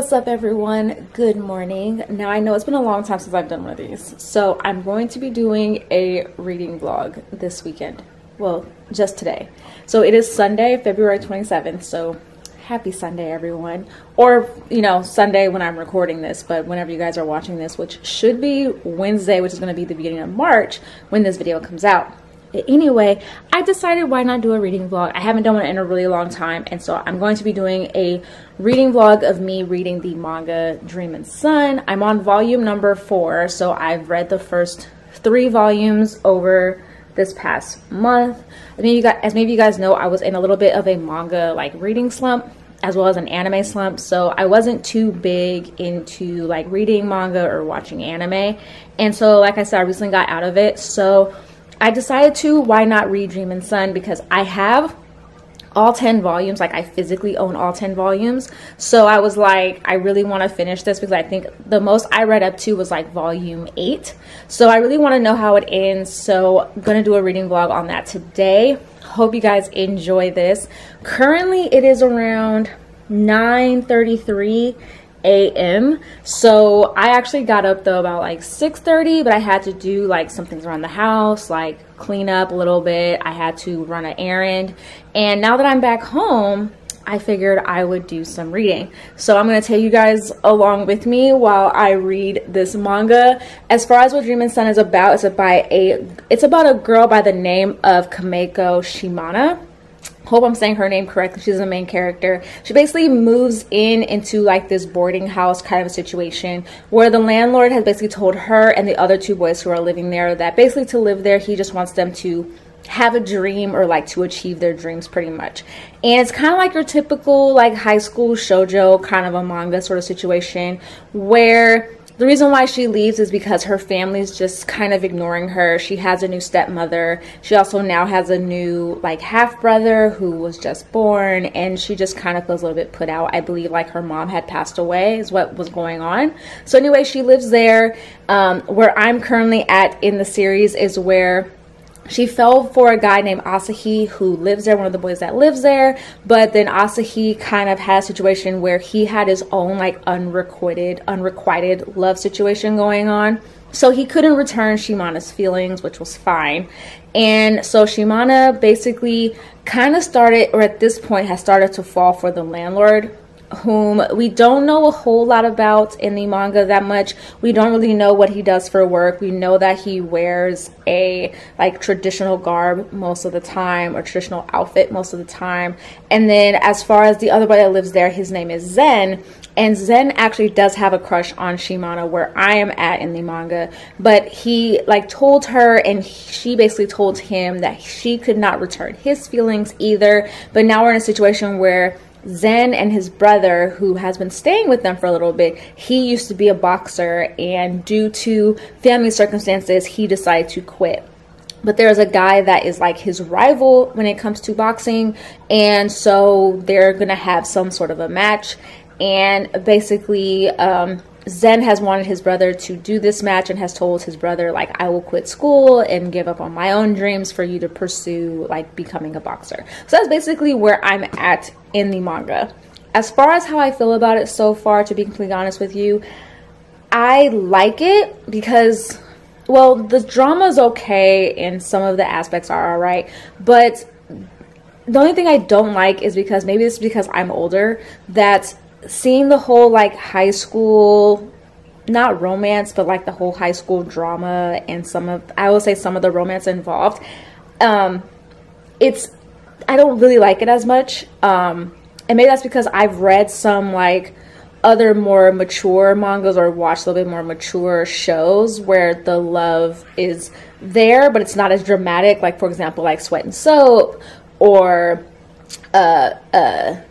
What's up, everyone? Good morning. Now, I know it's been a long time since I've done one of these, so I'm going to be doing a reading vlog this weekend. Well, just today. So it is Sunday, February 27th, so happy Sunday, everyone. Or, you know, Sunday when I'm recording this, but whenever you guys are watching this, which should be Wednesday, which is going to be the beginning of March when this video comes out. Anyway, I decided why not do a reading vlog. I haven't done one in a really long time, and so I'm going to be doing a reading vlog of me reading the manga Dream and Sun. I'm on volume number 4, so I've read the first 3 volumes over this past month. As many of you guys know, I was in a little bit of a manga like reading slump as well as an anime slump, so I wasn't too big into like reading manga or watching anime, and so like I said, I recently got out of it, so I decided to, why not read Dream and Sun, because I have all 10 volumes, like I physically own all 10 volumes. So I was like, I really want to finish this because I think the most I read up to was like volume 8. So I really want to know how it ends. So I'm going to do a reading vlog on that today. Hope you guys enjoy this. Currently it is around 9:33 a.m. So I actually got up though about like 6:30, but I had to do like some things around the house, like clean up a little bit. I had to run an errand, and now that I'm back home, I figured I would do some reading. So I'm going to take you guys along with me while I read this manga. As far as what Dream and Sun is about, it's about a girl by the name of Kameko Shimana. Hope I'm saying her name correctly. She's the main character. She basically moves into like this boarding house kind of a situation where the landlord has basically told her and the other 2 boys who are living there that basically to live there, he just wants them to have a dream or like to achieve their dreams pretty much. And it's kind of like your typical like high school shoujo kind of a manga sort of situation where the reason why she leaves is because her family's just kind of ignoring her. She has a new stepmother. She also now has a new like half brother who was just born, and she just kind of feels a little bit put out. I believe like her mom had passed away is what was going on. So anyway, she lives there. Where I'm currently at in the series is where she fell for a guy named Asahi who lives there, one of the boys that lives there. But then Asahi kind of had a situation where he had his own like unrequited love situation going on. So he couldn't return Shimana's feelings, which was fine. And so Shimana basically kind of started, or at this point has started to fall for the landlord, whom we don't know a whole lot about in the manga that much. We don't really know what he does for work. We know that he wears a like traditional garb most of the time, or traditional outfit most of the time. And then as far as the other boy that lives there, his name is Zen, and Zen actually does have a crush on Shimana where I am at in the manga, but he like told her, and she basically told him that she could not return his feelings either. But now we're in a situation where Zen and his brother, who has been staying with them for a little bit, he used to be a boxer, and due to family circumstances, he decided to quit. But there's a guy that is like his rival when it comes to boxing, and so they're gonna have some sort of a match. And basically, Zen has wanted his brother to do this match and has told his brother, like, I will quit school and give up on my own dreams for you to pursue, like, becoming a boxer. So that's basically where I'm at in the manga. As far as how I feel about it so far, to be completely honest with you, I like it because, well, the drama's okay and some of the aspects are alright, but the only thing I don't like is because, maybe it's because I'm older, that seeing the whole like high school, not romance, but like the whole high school drama and I will say some of the romance involved, I don't really like it as much, and maybe that's because I've read some like other more mature mangas or watched a little bit more mature shows where the love is there but it's not as dramatic, like for example like Sweat and Soap, or I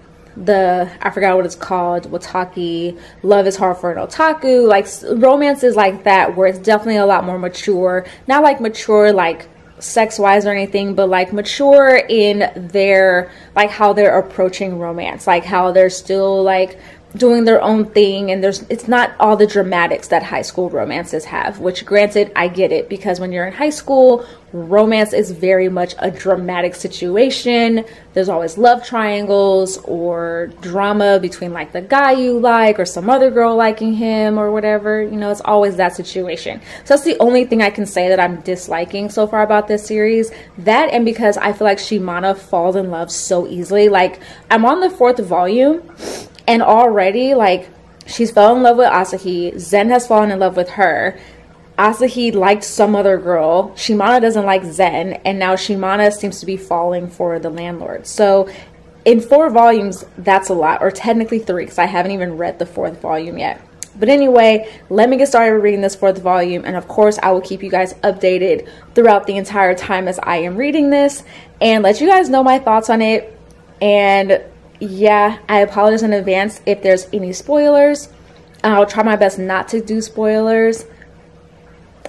forgot what it's called, Wataki, Love is Hard for an Otaku, like romances like that where it's definitely a lot more mature, not like mature like sex-wise or anything, but like mature in their like how they're approaching romance, like how they're still like doing their own thing, and it's not all the dramatics that high school romances have, which granted I get it, because when you're in high school romance is very much a dramatic situation. There's always love triangles or drama between like the guy you like or some other girl liking him or whatever. You know, it's always that situation. So that's the only thing I can say that I'm disliking so far about this series. That, and because I feel like Shimana falls in love so easily. Like, I'm on the 4th volume and already like she's fell in love with Asahi. Zen has fallen in love with her. Asahi liked some other girl. Shimana doesn't like Zen. And now Shimana seems to be falling for the landlord. So in 4 volumes, that's a lot. Or technically 3, because I haven't even read the 4th volume yet. But anyway, let me get started reading this 4th volume. And of course, I will keep you guys updated throughout the entire time as I am reading this. And let you guys know my thoughts on it. And yeah, I apologize in advance if there's any spoilers. I'll try my best not to do spoilers.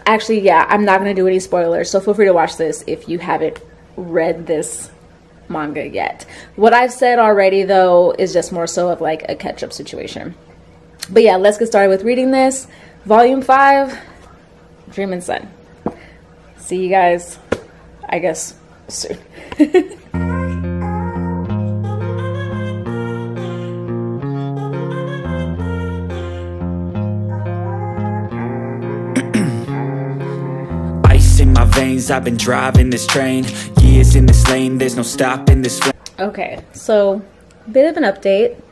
Actually, yeah, I'm not going to do any spoilers, so feel free to watch this if you haven't read this manga yet. What I've said already, though, is just more so of like a catch-up situation. But yeah, let's get started with reading this. Volume 5, Dream and Sun. See you guys, I guess, soon. In my veins, I've been driving this train, years in this lane, there's no stopping this flame. Okay, so bit of an update.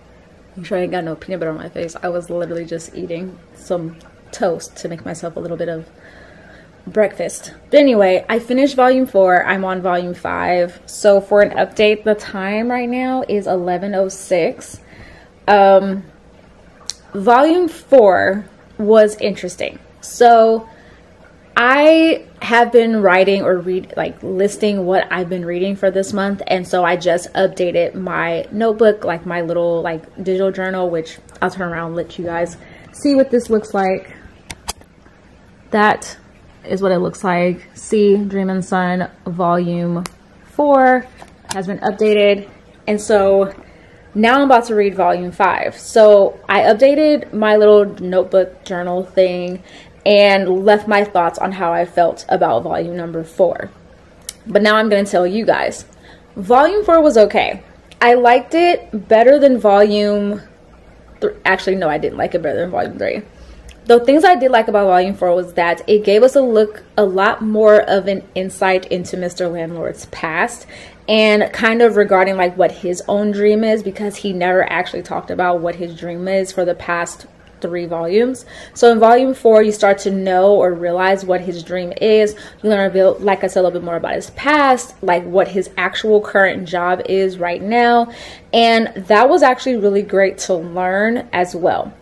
I'm sure I ain't got no peanut butter on my face. I was literally just eating some toast to make myself a little bit of breakfast. But anyway, I finished volume 4. I'm on volume 5. So for an update, the time right now is 11:06. Volume 4 was interesting. So I have been writing or listing what I've been reading for this month, and so I just updated my notebook, like my little like digital journal, which I'll turn around and let you guys see what this looks like. That is what it looks like. See, Dream and Sun volume 4 has been updated, and so now I'm about to read volume 5. So I updated my little notebook journal thing and left my thoughts on how I felt about volume number 4. But now I'm going to tell you guys. Volume 4 was okay. I liked it better than volume 3. Actually, no, I didn't like it better than volume 3. The things I did like about volume 4 was that it gave us a lot more of an insight into Mr. Landlord's past, and kind of regarding like what his own dream is, because he never actually talked about what his dream is for the past 3 volumes. So in volume 4, you start to know or realize what his dream is. You learn a bit, like I said, a little bit more about his past, like what his actual current job is right now. And that was actually really great to learn as well.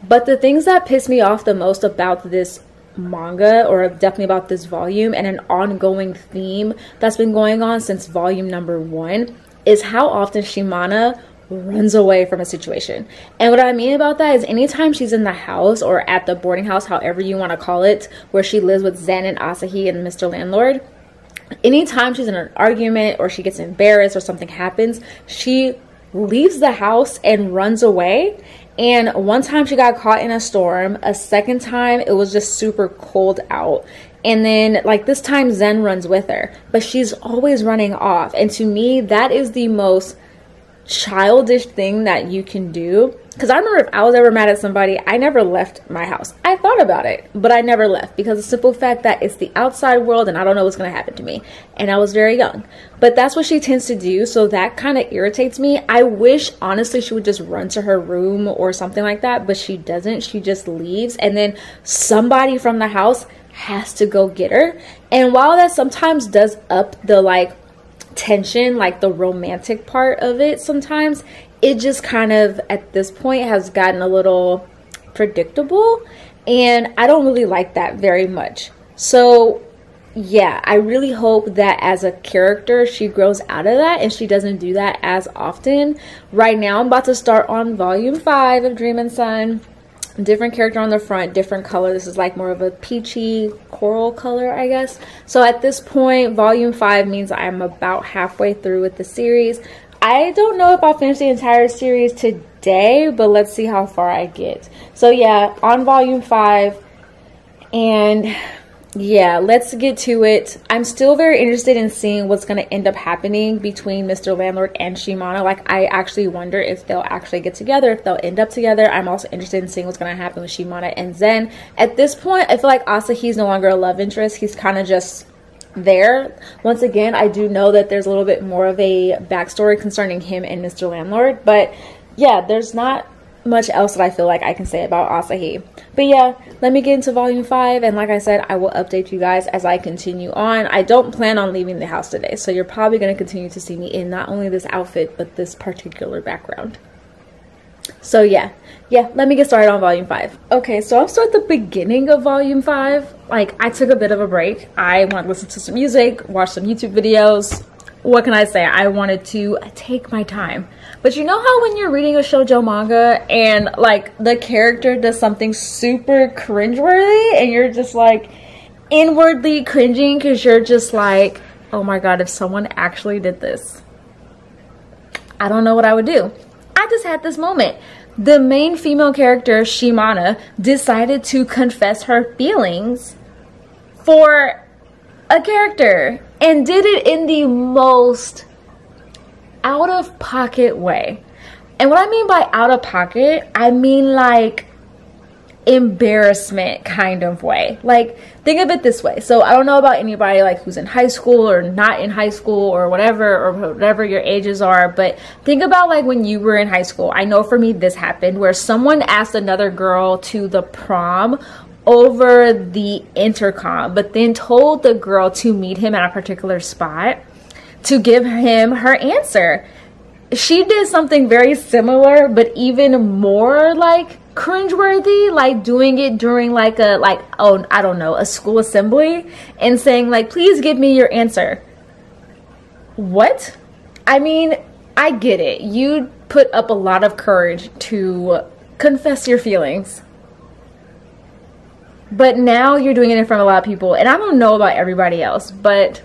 But the things that pissed me off the most about this manga, or definitely about this volume, and an ongoing theme that's been going on since volume number 1, is how often Shimana runs away from a situation. And what I mean about that is anytime she's in the house or at the boarding house, however you want to call it, where she lives with Zen and Asahi and Mr. Landlord, anytime she's in an argument or she gets embarrassed or something happens, she leaves the house and runs away. And one time she got caught in a storm. A second time it was just super cold out. And then like this time Zen runs with her, but she's always running off. And to me, that is the most childish thing that you can do. Because I remember if I was ever mad at somebody, I never left my house. I thought about it, but I never left, because the simple fact that it's the outside world and I don't know what's going to happen to me. And I was very young. But that's what she tends to do, so that kind of irritates me. I wish, honestly, she would just run to her room or something like that, but she doesn't. She just leaves, and then somebody from the house has to go get her. And while that sometimes does up the like tension, like the romantic part of it sometimes, it just kind of at this point has gotten a little predictable, and I don't really like that very much. So yeah, I really hope that as a character she grows out of that and she doesn't do that as often. Right now I'm about to start on volume 5 of Dream and Sun. Different character on the front, different color. This is like more of a peachy coral color, I guess. So at this point, volume 5 means I'm about halfway through with the series. I don't know if I'll finish the entire series today, but let's see how far I get. So yeah, on volume 5, and Yeah, let's get to it. I'm still very interested in seeing what's going to end up happening between Mr. Landlord and Shimano. Like, I actually wonder if they'll actually get together, if they'll end up together. I'm also interested in seeing what's going to happen with Shimano and Zen. At this point, I feel like Asahi's no longer a love interest. He's kind of just there. Once again, I do know that there's a little bit more of a backstory concerning him and Mr. Landlord. But yeah, there's not much else that I feel like I can say about Asahi. But yeah, let me get into volume 5, and like I said, I will update you guys as I continue on. I don't plan on leaving the house today, so you're probably going to continue to see me in not only this outfit but this particular background. So yeah, let me get started on volume 5. Okay, so I'm still at the beginning of volume 5. Like, I took a bit of a break. I want to listen to some music, watch some YouTube videos. What can I say? I wanted to take my time. But you know how when you're reading a shoujo manga and like the character does something super cringeworthy and you're just like inwardly cringing because you're just like, oh my god, if someone actually did this, I don't know what I would do. I just had this moment. The main female character, Shimano, decided to confess her feelings for a character and did it in the most out of pocket way. And what I mean by out of pocket, I mean like embarrassment kind of way. Like, think of it this way. So I don't know about anybody like who's in high school or not in high school or whatever your ages are, but think about like when you were in high school. I know for me this happened where someone asked another girl to the prom over the intercom, but then told the girl to meet him at a particular spot to give him her answer. She did something very similar, but even more like cringeworthy, like doing it during like a, like, oh, I don't know, a school assembly and saying like, please give me your answer. What? I mean, I get it. You put up a lot of courage to confess your feelings. But now you're doing it in front of a lot of people. And I don't know about everybody else, but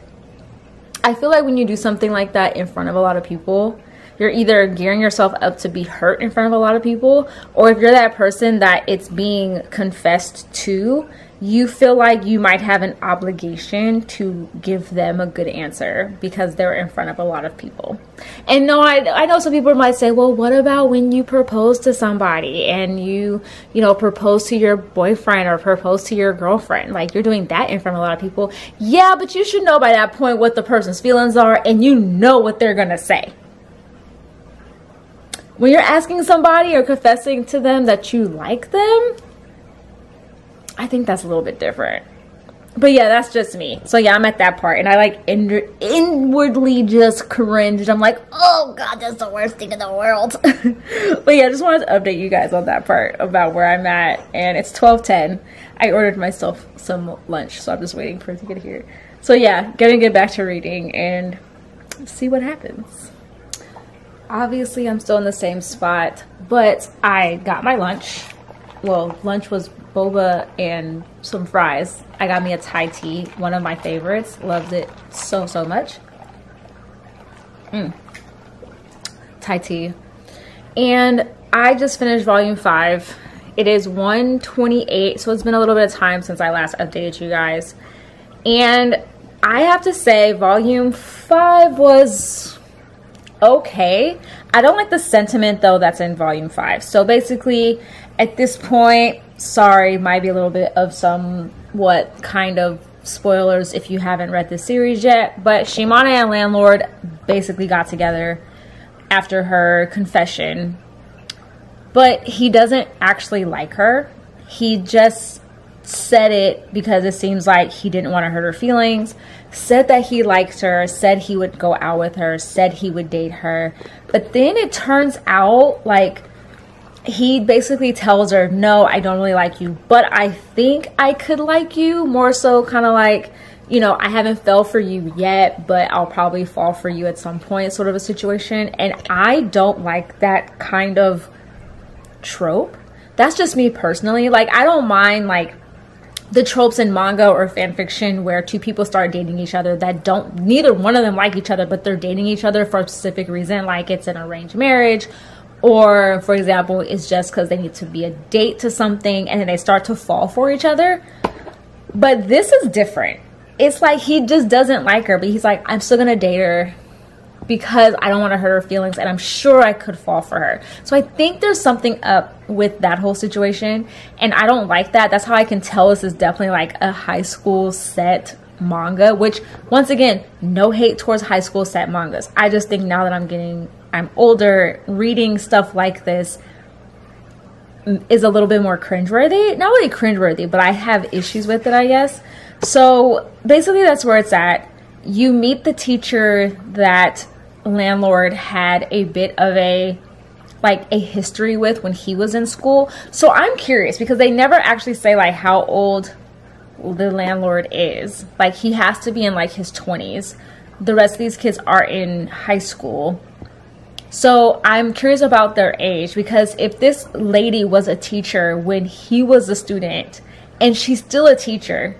I feel like when you do something like that in front of a lot of people, you're either gearing yourself up to be hurt in front of a lot of people, or if you're that person that it's being confessed to, you feel like you might have an obligation to give them a good answer because they're in front of a lot of people. And no, I know some people might say, well, what about when you propose to somebody and you know, propose to your boyfriend or propose to your girlfriend? Like, you're doing that in front of a lot of people. Yeah, but you should know by that point what the person's feelings are and you know what they're gonna say. When you're asking somebody or confessing to them that you like them, I think that's a little bit different. But yeah, that's just me. So yeah, I'm at that part and I like inwardly just cringed. I'm like, oh god, that's the worst thing in the world. But yeah, I just wanted to update you guys on that part about where I'm at. And it's 12:10. I ordered myself some lunch, so I'm just waiting for it to get here. So yeah, gonna get back to reading and see what happens. Obviously, I'm still in the same spot, but I got my lunch. Well, lunch was boba and some fries. I got me a Thai tea, one of my favorites. Loved it so much. Thai tea. And I just finished volume 5. It is 1:28, so it's been a little bit of time since I last updated you guys. And I have to say, volume 5 was okay. I don't like the sentiment though that's in volume 5. So basically, at this point, sorry, might be a little bit of somewhat kind of spoilers if you haven't read the series yet, but Shimano and Landlord basically got together after her confession, but he doesn't actually like her. He just said it because it seems like he didn't want to hurt her feelings, said that he liked her, said he would go out with her, said he would date her, but then it turns out like he basically tells her, no, I don't really like you, but I think I could like you, more so kind of like, you know, I haven't fell for you yet, but I'll probably fall for you at some point, sort of a situation. And I don't like that kind of trope. That's just me personally. Like, I don't mind like the tropes in manga or fan fiction where two people start dating each other that don't, neither one of them like each other, but they're dating each other for a specific reason, like it's an arranged marriage, or for example, it's just because they need to be a date to something and then they start to fall for each other. But this is different. It's like he just doesn't like her, but he's like, I'm still gonna date her because I don't want to hurt her feelings, and I'm sure I could fall for her. So I think there's something up with that whole situation, and I don't like that. That's how I can tell this is definitely like a high school set manga, which once again, no hate towards high school set mangas. I just think now that I'm older, reading stuff like this is a little bit more cringeworthy. Not really cringeworthy, but I have issues with it, I guess. So basically that's where it's at. You meet the teacher that landlord had a bit of a history with when he was in school. So I'm curious because they never actually say like how old the landlord is. Like he has to be in like his 20s. The rest of these kids are in high school. So I'm curious about their age, because if this lady was a teacher when he was a student and she's still a teacher,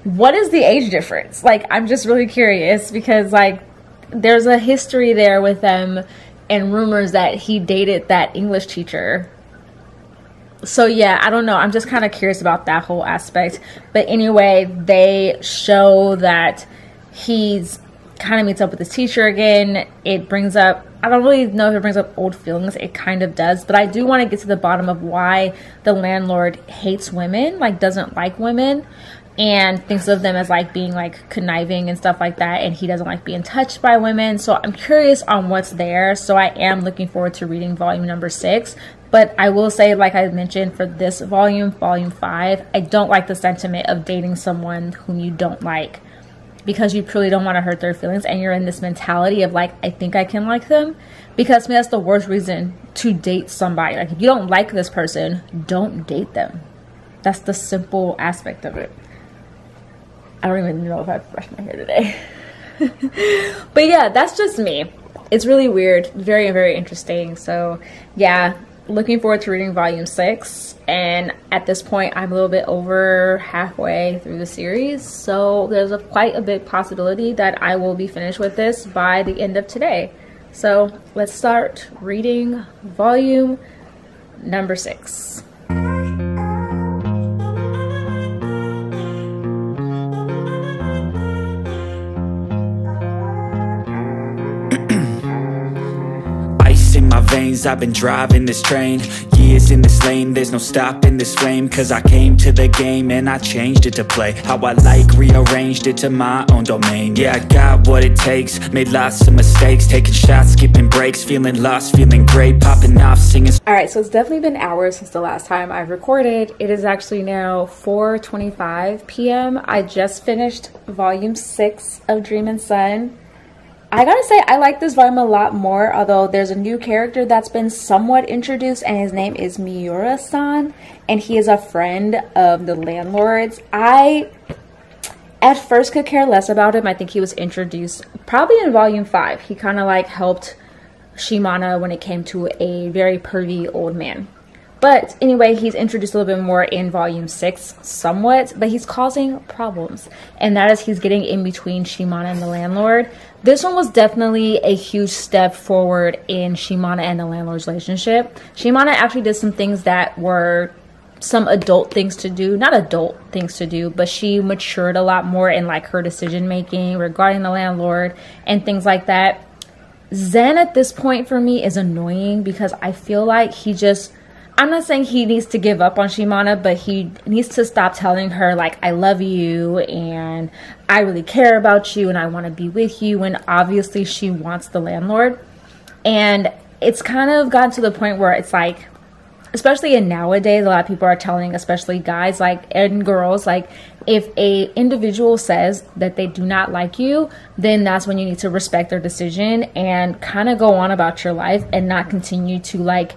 what is the age difference? Like, I'm just really curious, because like there's a history there with them and rumors that he dated that English teacher. So yeah, I don't know. I'm just kind of curious about that whole aspect. But anyway, they show that he's kind of meets up with his teacher again. It brings up, I don't really know if it brings up old feelings. It kind of does. But I do want to get to the bottom of why the landlord hates women, like doesn't like women, and thinks of them as like being like conniving and stuff like that, and he doesn't like being touched by women. So I'm curious on what's there. So I am looking forward to reading volume number 6. But I will say, like I mentioned, for this volume, volume 5, I don't like the sentiment of dating someone whom you don't like, because you truly don't want to hurt their feelings, and you're in this mentality of like, I think I can like them. Because to me, that's the worst reason to date somebody. Like, if you don't like this person, don't date them. That's the simple aspect of it. I don't even know if I've brushed my hair today. But yeah, that's just me. It's really weird. Very, very interesting. So yeah, looking forward to reading volume 6. And at this point, I'm a little bit over halfway through the series. So there's quite a big possibility that I will be finished with this by the end of today. So let's start reading volume number 6. In my veins, I've been driving this train, years in this lane, there's no stopping this flame. Cause I came to the game and I changed it to play how I like, rearranged it to my own domain. Yeah, I got what it takes, made lots of mistakes, taking shots, skipping breaks, feeling lost, feeling great, popping off, singing. Alright, so it's definitely been hours since the last time I've recorded. It is actually now 4:25 p.m. I just finished volume 6 of Dream and Sun. I gotta say, I like this volume a lot more, although there's a new character that's been somewhat introduced, and his name is Miura-san, and he is a friend of the landlord's. I, at first, could care less about him. I think he was introduced probably in volume 5. He kind of like helped Shimana when it came to a very pervy old man. But anyway, he's introduced a little bit more in volume 6, somewhat, but he's causing problems. And that is, he's getting in between Shimana and the landlord. This one was definitely a huge step forward in Shimana and the landlord's relationship. Shimana actually did some things that were some adult things to do. Not adult things to do, but she matured a lot more in like her decision making regarding the landlord and things like that. Zen at this point for me is annoying, because I feel like he just... I'm not saying he needs to give up on Shimana, but he needs to stop telling her, like, I love you and I really care about you and I want to be with you, when obviously she wants the landlord. And it's kind of gotten to the point where it's like, especially in nowadays, a lot of people are telling, especially guys like and girls, like, if a individual says that they do not like you, then that's when you need to respect their decision and kind of go on about your life and not continue to like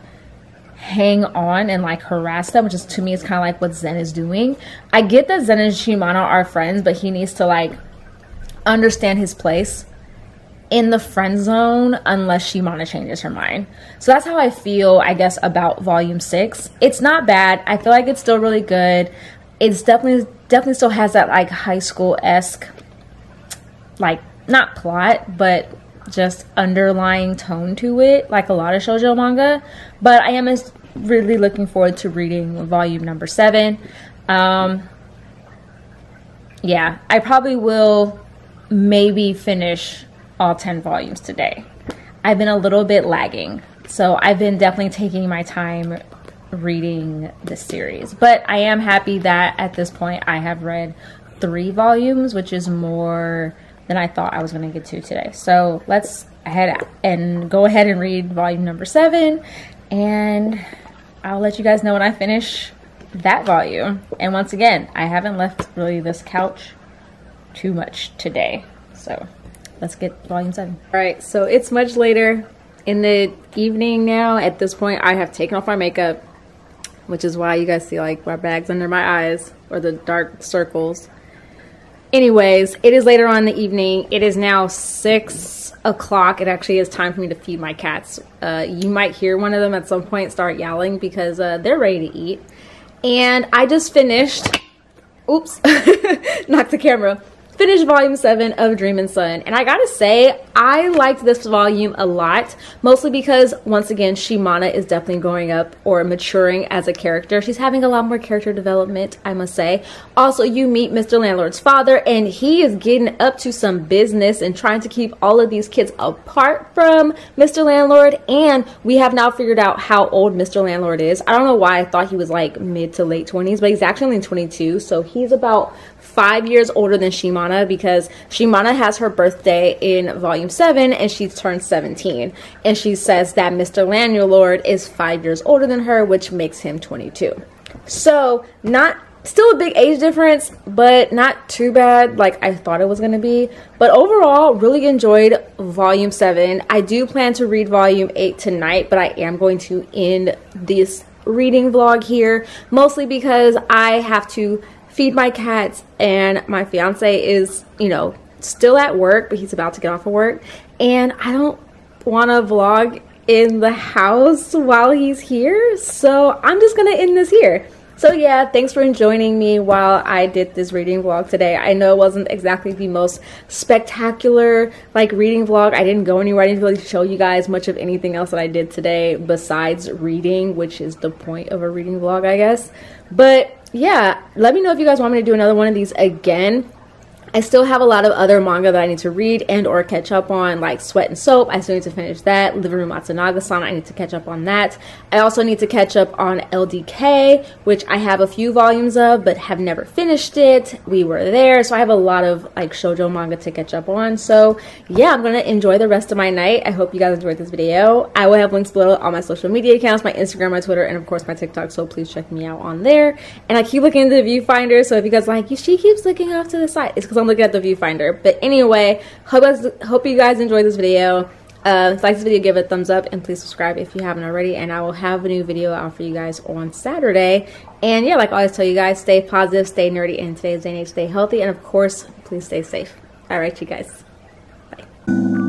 hang on and like harass them, which is, to me, is kind of like what Zen is doing. I get that Zen and Shimana are friends, but he needs to like understand his place in the friend zone unless Shimana changes her mind. So that's how I feel, I guess, about volume 6. It's not bad. I feel like it's still really good. It's definitely still has that like high school-esque, like, not plot, but just underlying tone to it, like a lot of shoujo manga. But I am really looking forward to reading volume number 7. yeah, I probably will maybe finish all 10 volumes today. I've been a little bit lagging, so I've been definitely taking my time reading this series. But I am happy that at this point I have read 3 volumes, which is more than I thought I was going to get to today. So let's go ahead and read volume number 7, and I'll let you guys know when I finish that volume. And once again, I haven't left really this couch too much today, so let's get volume 7. All right, so it's much later in the evening now. At this point, I have taken off my makeup, which is why you guys see like my bags under my eyes or the dark circles. Anyways, it is later on in the evening. It is now 6 o'clock. It actually is time for me to feed my cats. You might hear one of them at some point start yowling because they're ready to eat. And I just finished, oops, knocked the camera. Finished volume 7 of Dream and Sun, and I gotta say I liked this volume a lot, mostly because once again Shimana is definitely growing up or maturing as a character. She's having a lot more character development, I must say. Also, you meet Mr. Landlord's father, and he is getting up to some business and trying to keep all of these kids apart from Mr. Landlord. And we have now figured out how old Mr. Landlord is. I don't know why I thought he was like mid to late 20s, but he's actually only 22, so he's about 5 years older than Shimana, because Shimana has her birthday in volume 7 and she's turned 17, and she says that Mr. Landlord is 5 years older than her, which makes him 22. So still a big age difference, but not too bad like I thought it was going to be. But overall, really enjoyed volume 7. I do plan to read volume 8 tonight, but I am going to end this reading vlog here, mostly because I have to feed my cats, and my fiance is, you know, still at work, but he's about to get off of work, and I don't want to vlog in the house while he's here, so I'm just gonna end this here. So yeah, thanks for joining me while I did this reading vlog today. I know it wasn't exactly the most spectacular like reading vlog. I didn't go anywhere. I didn't really show you guys much of anything else that I did today besides reading, which is the point of a reading vlog, I guess. But yeah, let me know if you guys want me to do another one of these again. I still have a lot of other manga that I need to read and or catch up on, like Sweat and Soap. I still need to finish that. Living Room Matsunaga-san, I need to catch up on that. I also need to catch up on LDK, which I have a few volumes of but have never finished it. We Were There. So I have a lot of like shoujo manga to catch up on. So yeah, I'm going to enjoy the rest of my night. I hope you guys enjoyed this video. I will have links below on my social media accounts, my Instagram, my Twitter, and of course my TikTok. So please check me out on there. And I keep looking into the viewfinder. So if you guys are like, she keeps looking off to the side, it's because I'm looking at the viewfinder. But anyway, hope you guys enjoyed this video. If you like this video, give it a thumbs up, and please subscribe if you haven't already, and I will have a new video out for you guys on Saturday. And yeah, like I always tell you guys, stay positive, stay nerdy in today's day and age, stay healthy, and of course please stay safe. All right, you guys, bye.